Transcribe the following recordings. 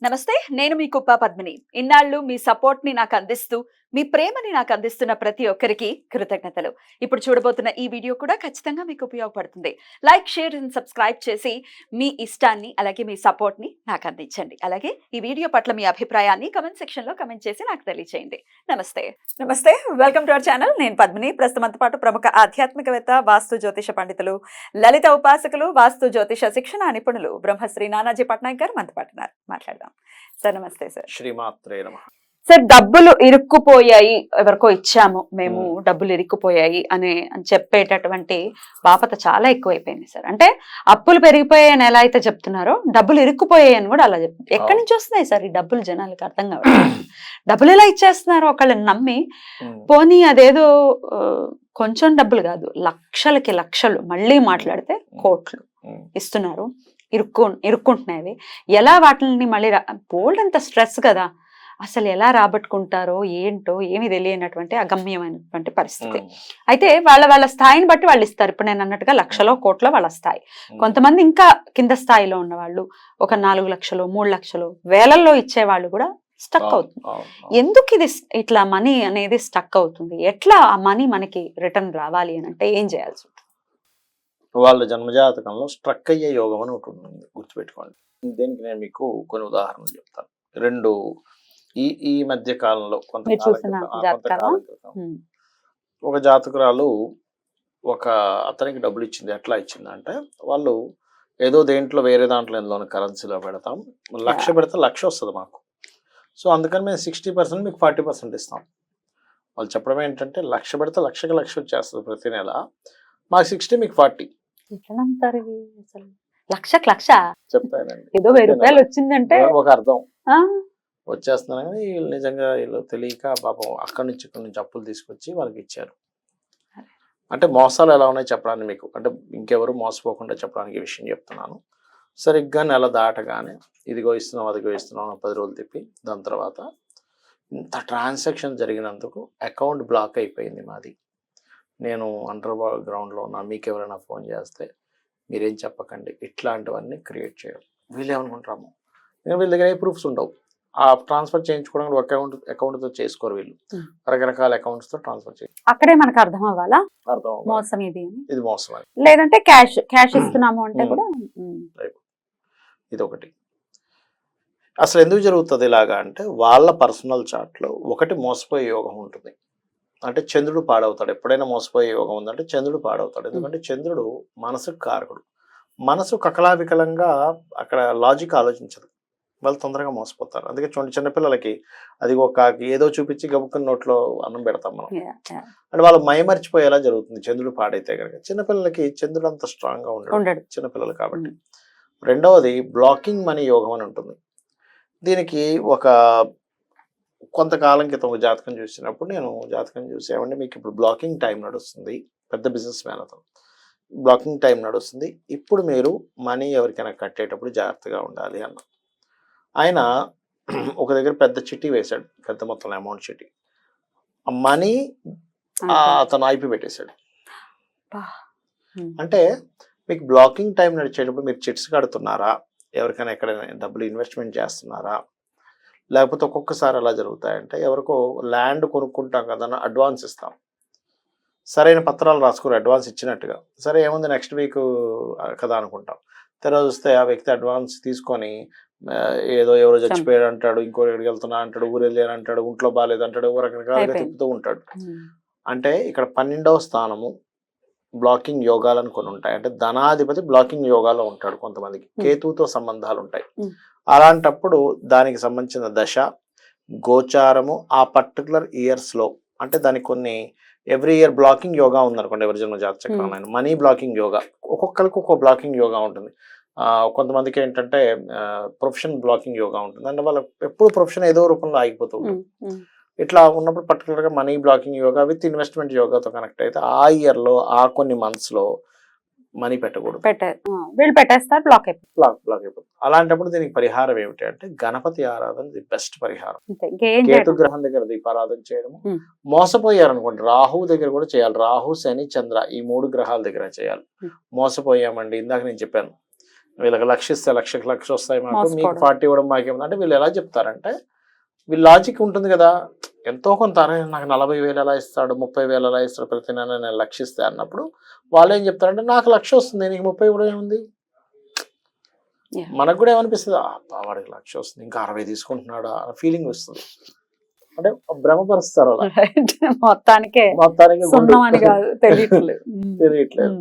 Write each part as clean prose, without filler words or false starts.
నమస్తే, నేను మీ కుప్ప పద్మిని. ఇన్నాళ్ళు మీ సపోర్ట్‌ని నాకు అందిస్తూ, మీ ప్రేమని నాకు అందిస్తున్న ప్రతి ఒక్కరికి కృతజ్ఞతలు. ఇప్పుడు చూడబోతున్న ఈ వీడియో కూడా ఖచ్చితంగా మీకు ఉపయోగపడుతుంది. లైక్, షేర్ అండ్ సబ్స్క్రైబ్ చేసి మీ ఇష్టాన్ని అలాగే మీ సపోర్ట్‌ని నాకు అందించండి. అలాగే ఈ వీడియో పట్ల మీ అభిప్రాయాన్ని కామెంట్ సెక్షన్‌లో కామెంట్ చేసి నాకు తెలియజేయండి. నమస్తే. నమస్తే. Welcome to our channel. నేను పద్మిని. ప్రస్తుతంతో పాటు ప్రముఖ ఆధ్యాత్మికవేత్త, వాస్తు జ్యోతిష పండితులు, లలిత ఉపాసకులు, వాస్తు జ్యోతిష శిక్షణ నిపుణులు బ్రహ్మశ్రీ నానాజీ పట్నాయక్ గారు మనతో పాటు ఉన్నారు. మాట్లాడదాం. సార్ నమస్తే. సార్ శ్రీమాత్రే నమః. సార్, డబ్బులు ఇరుక్కుపోయాయి, ఎవరికో ఇచ్చాము మేము, డబ్బులు ఇరుక్కుపోయాయి అని చెప్పేటటువంటి బాపత చాలా ఎక్కువైపోయింది సార్. అంటే అప్పులు పెరిగిపోయాయని ఎలా అయితే చెప్తున్నారో, డబ్బులు ఇరుక్కుపోయాయి అని కూడా అలా చెప్తున్నారు. ఎక్కడి నుంచి వస్తున్నాయి సార్ ఈ డబ్బులు? జనాలకి అర్థం కావట్లేదు. డబ్బులు ఎలా ఇచ్చేస్తున్నారు ఒకళ్ళని నమ్మి? పోనీ అదేదో కొంచెం డబ్బులు కాదు, లక్షలకి లక్షలు, మళ్ళీ మాట్లాడితే కోట్లు ఇస్తున్నారు. ఇరుక్కుంటున్నాయి. ఎలా వాటిని మళ్ళీ బోల్డ్ అంత స్ట్రెస్ కదా, అసలు ఎలా రాబట్టుకుంటారో ఏంటో ఏమి తెలియనటువంటి అగమ్యమైనటువంటి పరిస్థితి. అయితే వాళ్ళ స్థాయిని బట్టి వాళ్ళు ఇస్తారు. ఇప్పుడు నేను అన్నట్టుగా లక్షలో కోట్లో వాళ్ళ స్థాయి. కొంతమంది ఇంకా కింద స్థాయిలో ఉన్న వాళ్ళు ఒక 4 లక్షలు 3 లక్షలు వేలల్లో ఇచ్చే వాళ్ళు కూడా స్టక్ అవుతుంది. ఎందుకు ఇది ఇట్లా మనీ అనేది స్టక్ అవుతుంది? ఎట్లా ఆ మనీ మనకి రిటర్న్ రావాలి అని అంటే ఏం చేయాల్సి ఉంటుంది? వాళ్ళ జన్మజాతకంలో స్ట్రక్ అయ్యే యోగం అని ఒకటి ఉంటుంది, గుర్తుపెట్టుకోండి. దీనికి నేను మీకు కొన్ని ఉదాహరణలు చెప్తాను. రెండు ఈ మధ్య కాలంలో కొంతకాలం క్రితం ఒక జాతకురాలు ఒక అతనికి డబ్బులు ఇచ్చింది. ఎట్లా ఇచ్చింది అంటే, వాళ్ళు ఏదో దేంట్లో వేరే దాంట్లో ఎందులో కరెన్సీలో పెడతాం, 1,00,000 పెడితే 1,00,000 వస్తుంది మాకు. సో అందుకని మేము 60% మీకు 40% ఇస్తాం. వాళ్ళు చెప్పడం ఏంటంటే, 1,00,000 పెడితే 1,00,000 వచ్చేస్తుంది ప్రతి నెల, మాకు 60 మీకు 40. లక్ష చెప్తానండి, ఏదో 1000 రూపాయలు వచ్చిందంటే ఒక అర్థం వచ్చేస్తున్నాను. కానీ వీళ్ళు నిజంగా వీళ్ళు తెలియక పాపం అక్కడి నుంచి ఇక్కడి నుంచి అప్పులు తీసుకొచ్చి వాళ్ళకి ఇచ్చారు. అంటే మోసాలు ఎలా ఉన్నాయి చెప్పడానికి మీకు, అంటే ఇంకెవరు మోసపోకుండా చెప్పడానికి ఈ విషయం చెప్తున్నాను. సరిగ్గా నెల దాటగానే ఇదిగో ఇస్తున్నాం అదిగో ఇస్తున్నాం 10 రోజులు తిప్పి, దాని తర్వాత ఇంత ట్రాన్సాక్షన్ జరిగినందుకు అకౌంట్ బ్లాక్ అయిపోయింది మాది, నేను అండర్ గ్రౌండ్లో ఉన్నా, మీకు ఎవరైనా ఫోన్ చేస్తే మీరేం చెప్పకండి, ఇట్లాంటివన్నీ క్రియేట్ చేయడం. వీళ్ళు ఏమనుకుంటాము, వీళ్ళ దగ్గర ఏ ప్రూఫ్స్ ఉండవు. ఆ ట్రాన్స్ఫర్ చేయించుకోవడానికి ఒక అకౌంట్తో చేసుకోరు, వీళ్ళు రకరకాల అకౌంట్స్తో ట్రాన్స్ఫర్ చేయాలి. అక్కడే మనకు అర్థం అవ్వాలా అర్థం మోసం ఇది మోసం అని, లేదంటే క్యాష్ ఇస్తున్నాము అంటే కూడా ఇది ఒకటి. అసలు ఎందుకు జరుగుతుంది ఇలాగా అంటే, వాళ్ళ పర్సనల్ చార్ట్లో ఒకటి మోసపోయే యోగం ఉంటుంది. అంటే చంద్రుడు పాడవుతాడు. ఎప్పుడైనా మోసపోయే యోగం ఉందంటే చంద్రుడు పాడవుతాడు. ఎందుకంటే చంద్రుడు మనసుకు కారకుడు. మనసు కకలావికలంగా అక్కడ లాజిక్ ఆలోచించదు, వాళ్ళు తొందరగా మోసపోతారు. అందుకే చిన్నపిల్లలకి అది ఒక ఏదో చూపించి గబుక్కుని నోట్లో అన్నం పెడతాం మనం, అంటే వాళ్ళు మైమర్చిపోయేలా జరుగుతుంది చంద్రుడు పాడైతే కనుక. చిన్నపిల్లలకి చంద్రుడు అంత స్ట్రాంగ్ గా ఉండడు, చిన్నపిల్లలు కాబట్టి. రెండవది బ్లాకింగ్ మనీ యోగం అని ఉంటుంది. దీనికి ఒక కొంతకాలం క్రితం ఒక జాతకం చూసినప్పుడు నేను జాతకం చూసి, ఏమంటే మీకు ఇప్పుడు బ్లాకింగ్ టైం నడుస్తుంది, పెద్ద బిజినెస్ మ్యాన్ అతను, బ్లాకింగ్ టైం నడుస్తుంది, ఇప్పుడు మీరు మనీ ఎవరికైనా కట్టేటప్పుడు జాగ్రత్తగా ఉండాలి అన్న. ఆయన ఒక దగ్గర పెద్ద చిట్టి వేశాడు, పెద్ద మొత్తం అమౌంట్ చిట్టి. ఆ మనీ అతను ఐపి పెట్టేశాడు. అంటే మీకు బ్లాకింగ్ టైం నడిచేటప్పుడు మీరు చిట్స్ కడుతున్నారా, ఎవరికైనా ఎక్కడైనా డబ్బులు ఇన్వెస్ట్మెంట్ చేస్తున్నారా, లేకపోతే ఒక్కొక్కసారి ఎలా జరుగుతాయంటే, ఎవరికో ల్యాండ్ కొనుక్కుంటాం కదా, అడ్వాన్స్ ఇస్తాం, సరైన పత్రాలు రాసుకుని అడ్వాన్స్ ఇచ్చినట్టుగా, సరే ఏముంది నెక్స్ట్ వీక్ కదా అనుకుంటాం. తర్వాత వస్తే ఆ వ్యక్తి అడ్వాన్స్ తీసుకొని ఏదో ఎవరో చచ్చిపోయాడు అంటాడు, ఇంకో ఎక్కడికి వెళ్తున్నా అంటాడు, ఊరు వెళ్ళాను అంటాడు, ఒంట్లో బాగాలేదు అంటాడు, రకరకాలుగా తిప్పుతూ ఉంటాడు. అంటే ఇక్కడ 12వ స్థానము బ్లాకింగ్ యోగాలను కొన్ని ఉంటాయి. అంటే ధనాధిపతి బ్లాకింగ్ యోగాలో ఉంటాడు, కొంతమందికి కేతువుతో సంబంధాలు ఉంటాయి. అలాంటప్పుడు దానికి సంబంధించిన దశ గోచారము ఆ పర్టికులర్ ఇయర్స్లో, అంటే దానికి కొన్ని ఎవ్రీ ఇయర్ బ్లాకింగ్ యోగా ఉందనుకోండి, ఎవరి జన్మ జాతక చక్రంలో మనీ బ్లాకింగ్ యోగా, ఒక్కొక్కరికి ఒక్కొక్క బ్లాకింగ్ యోగా ఉంటుంది. కొంతమందికి ఏంటంటే ప్రొఫెషన్ బ్లాకింగ్ యోగా ఉంటుంది, అంటే వాళ్ళ ఎప్పుడు ప్రొఫెషన్ ఏదో రూపంలో ఆగిపోతూ ఉంటుంది. ఇట్లా ఉన్నప్పుడు పర్టికులర్గా money blocking yoga with investment యోగాతో కనెక్ట్ అయితే ఆ ఇయర్లో ఆ కొన్ని మంత్స్లో మనీ పెట్టకూడదు, వీళ్ళు పెట్టేస్తారు, బ్లాక్ అయిపోతుంది. అలాంటప్పుడు దీనికి పరిహారం ఏమిటి అంటే, గణపతి ఆరాధన ది బెస్ట్ పరిహారం. కేతు గ్రహం దగ్గర దీపారాధన చేయడము. మోసపోయారు అనుకోండి, రాహు దగ్గర కూడా చేయాలి. రాహు, శని, చంద్ర ఈ 3 గ్రహాల దగ్గర చేయాలి. మోసపోయామండి, ఇందాక నేను చెప్పాను వీళ్ళకి లక్షిస్తే లక్ష వస్తాయి మాకు, మీకు మోసపోవడం. 40 ఇవ్వడం మాకేముంది అంటే వీళ్ళు ఎలా చెప్తారంటే, వీళ్ళ లాజిక్ ఉంటుంది కదా, ఎంతో కొంత అరే నాకు 40,000 ఎలా ఇస్తాడు, 30,000 ఎలా ఇస్తాడు, ప్రతి నెల నేను లక్షిస్తే అన్నప్పుడు వాళ్ళు ఏం చెప్తారంటే నాకు 1,00,000 వస్తుంది, నీకు 30 ఇవ్వడం ఏముంది. Yeah. మనకు కూడా ఏమనిపిస్తుంది, వాడికి 1,00,000 వస్తుంది ఇంకా 60 తీసుకుంటున్నాడా అనే ఫీలింగ్ వస్తుంది. అంటే భ్రమపరుస్తారు అలా. Right. మొత్తానికి మొత్తానికి సున్నం అని కాదు, తెలియట్లేదు. తెలియట్లేదు.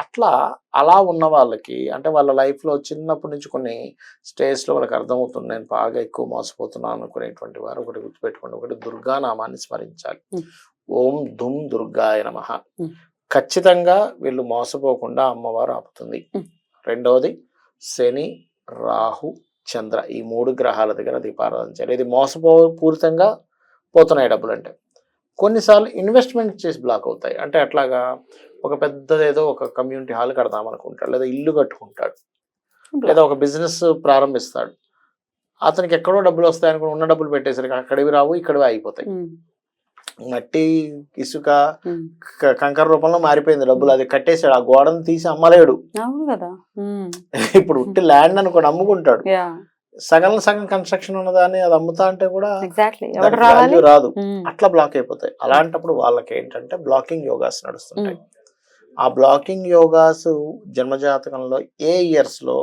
అట్లా అలా ఉన్న వాళ్ళకి అంటే వాళ్ళ లైఫ్ లో చిన్నప్పటి నుంచి కొన్ని స్టేజ్ లో వాళ్ళకి అర్థమవుతుంది నేను బాగా ఎక్కువ మోసపోతున్నాను అనుకునేటువంటి వారు ఒకటి గుర్తుపెట్టుకోండి, ఒకటి దుర్గా నామాన్ని స్మరించాలి. ఓం దుమ్ దుర్గాయ నమః. ఖచ్చితంగా వీళ్ళు మోసపోకుండా అమ్మవారు ఆపుతుంది. రెండవది శని, రాహు, చంద్ర ఈ 3 గ్రహాల దగ్గర దీపారాధన చేయాలి. ఇది పూరితంగా పోతున్నాయి డబ్బులు అంటే. కొన్నిసార్లు ఇన్వెస్ట్మెంట్ చేసి బ్లాక్ అవుతాయి. అంటే అట్లాగా ఒక పెద్దదేదో ఒక కమ్యూనిటీ హాల్ కడదాం అనుకుంటాడు, లేదా ఇల్లు కట్టుకుంటాడు, లేదా ఒక బిజినెస్ ప్రారంభిస్తాడు. అతనికి ఎక్కడో డబ్బులు వస్తాయి అనుకుని ఉన్న డబ్బులు పెట్టేసరికి అక్కడివి రావు, ఇక్కడివి ఆగిపోతాయి. మట్టి, ఇసుక, కంకర రూపంలో మారిపోయింది డబ్బులు. అది కట్టేసాడు, ఆ గోడను తీసి అమ్మలేడు. అవును కదా. ఇప్పుడు ఉట్టి ల్యాండ్ అనుకోండి అమ్ముకుంటాడు, సగం కన్స్ట్రక్షన్ ఉన్నదాన్ని అది అమ్ముతా అంటే కూడా ఎగ్జాక్ట్లీ దానికి value రాదు. అట్లా బ్లాక్ అయిపోతాయి. అలాంటప్పుడు వాళ్ళకి ఏంటంటే బ్లాకింగ్ యోగాస్ నడుస్తుంటాయి. ఆ బ్లాకింగ్ యోగాస్ జన్మజాతకంలో ఏ ఇయర్స్ లో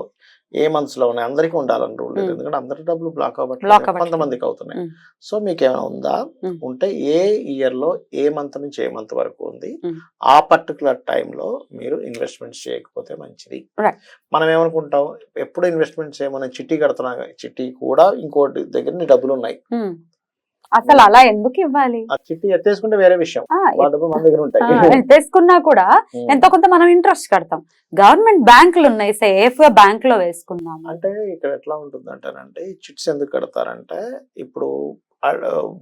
ఏ మంత్స్ లో ఉన్నాయి అందరికీ ఉండాలని రూల్ లేదు. ఎందుకంటే అందరి డబ్బులు బ్లాక్ అవ్వట్లేదు, కొంతమందికి అవుతున్నాయి. సో మీకు ఏమైనా ఉందా ఉంటే ఏ ఇయర్ లో ఏ మంత్ నుంచి ఏ మంత్ వరకు ఉంది, ఆ పర్టికులర్ టైంలో మీరు ఇన్వెస్ట్మెంట్స్ చేయకపోతే మంచిది. మనం ఏమనుకుంటాం, ఎప్పుడు ఇన్వెస్ట్మెంట్ చేయమని చిట్టి కడుతున్నా, చిట్టి కూడా ఇంకోటి దగ్గర నీ డబ్బులు ఉన్నాయి, అసలు అలా ఎందుకు ఇవ్వాలి? ఆ చిట్టి ఎత్తేసుకుంటే వేరే విషయం, ఆ డబ్బు మన దగ్గర ఉంటాయి. ఎత్తేసుకున్నా కూడా ఎంతో కొంత మనం ఇంట్రెస్ట్ కడతాం. గవర్నమెంట్ బ్యాంకులు ఉన్నాయి, సేఫ్ గా బ్యాంక్ లో వేసుకుందాం అంటే ఇక్కడ ఎట్లా ఉంటుంది అంటారంటే, ఈ చిట్స్ ఎందుకు కడతారంటే, ఇప్పుడు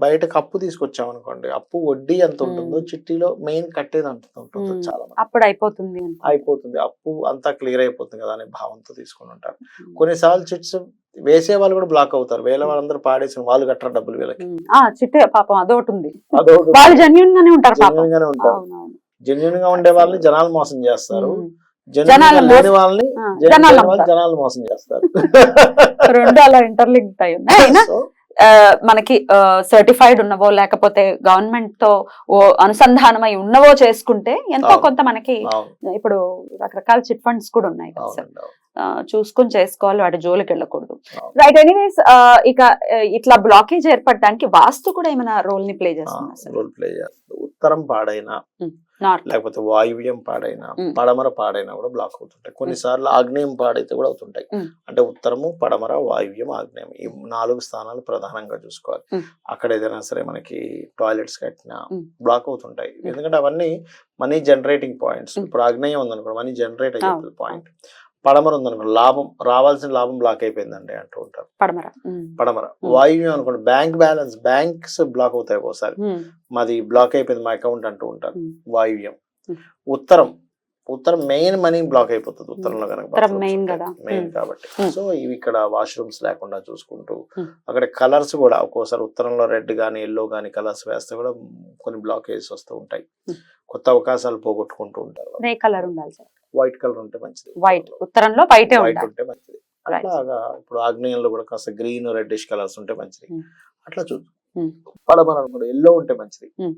బయటకు అప్పు తీసుకొచ్చాం అనుకోండి, అప్పు వడ్డీ ఎంత ఉంటుందో చిట్టీలో మెయిన్ కట్టేది అంత ఉంటుంది. చాలా అప్పుడు అయిపోతుంది అప్పు అంతా క్లియర్ అయిపోతుంది కదా అనే భావంతో తీసుకుని ఉంటారు. కొన్నిసార్లు చిట్స్ వేసే వాళ్ళు కూడా బ్లాక్ అవుతారు, వేరే వాళ్ళందరూ పాడేసిన వాళ్ళు కట్టరు డబ్బులు వీళ్ళకి. చిట్టి పాపం అదొకటి ఉంది, అదొకటి వాళ్ళు జెన్యూన్ గానే ఉంటారు. జెన్యూన్ గా ఉండే వాళ్ళని జనాలు మోసం చేస్తారు, జనాలు లేని వాళ్ళని జనాలు మోసం చేస్తారు. రెండు అలా ఇంటర్లింక్ అయి ఉన్నాయి. మనకి సర్టిఫైడ్ ఉన్నవో లేకపోతే గవర్నమెంట్ తో అనుసంధానమై ఉన్నవో చేసుకుంటే ఎంతో కొంత మనకి, ఇప్పుడు రకరకాల చిట్ ఫండ్స్ కూడా ఉన్నాయి కదా సార్, చూసుకొని చేసుకోవాలి, వాటి జోలికి వెళ్ళకూడదు. రైట్. ఎనీవేస్ ఇక ఇట్లా బ్లాకేజ్ ఏర్పడడానికి వాస్తు కూడా ఏమైనా రోల్ ని ప్లే చేస్తుంది? రోల్ ప్లే చేస్తుంది. ఉత్తరం పాడైనా లేకపోతే వాయువ్యం పాడైనా పడమర పాడైనా కూడా బ్లాక్ అవుతుంటాయి. కొన్నిసార్లు ఆగ్నేయం పాడైతే కూడా అవుతుంటాయి. అంటే ఉత్తరము, పడమర, వాయువ్యం, ఆగ్నేయం ఈ 4 స్థానాలు ప్రధానంగా చూసుకోవాలి. అక్కడ ఏదైనా సరే మనకి టాయిలెట్స్ కట్టినా బ్లాక్ అవుతుంటాయి. ఎందుకంటే అవన్నీ మనీ జనరేటింగ్ పాయింట్స్. ఇప్పుడు ఆగ్నేయం ఉందనుకోండి మనీ జనరేట్ అయ్యే పాయింట్, పడమర ఉందనుకోండి లాభం, రావాల్సిన లాభం బ్లాక్ అయిపోయిందండి అంటూ ఉంటారు. పడమర వాయువ్యం అనుకోండి బ్యాంక్ బ్యాలెన్స్, బ్యాంక్స్ బ్లాక్ అవుతాయి ఒకసారి, మాది బ్లాక్ అయిపోయింది మా అకౌంట్ అంటూ ఉంటారు వాయువ్యం. ఉత్తరం మెయిన్ మనీ బ్లాక్ అయిపోతుంది ఉత్తరంలో కనుక, మెయిన్ కాబట్టి. సో ఇవి ఇక్కడ వాష్రూమ్స్ లేకుండా చూసుకుంటూ, అక్కడ కలర్స్ కూడా ఒక్కోసారి ఉత్తరంలో రెడ్ గానీ ఎల్లో గానీ కలర్స్ వేస్తే కూడా కొన్ని బ్లాకేజెస్ వస్తూ ఉంటాయి, కొత్త అవకాశాలు పోగొట్టుకుంటూ ఉంటారు. వైట్ కలర్ ఉంటే మంచిది, ఉత్తరంలో వైట్ ఉంటే మంచిది. అట్లాగా ఇప్పుడు ఆగ్నేయంలో కూడా కాస్త గ్రీన్ రెడ్డిష్ కలర్స్ ఉంటే మంచిది. అట్లా చూద్దాం. పడమర ఎల్లో ఉంటే మంచిది.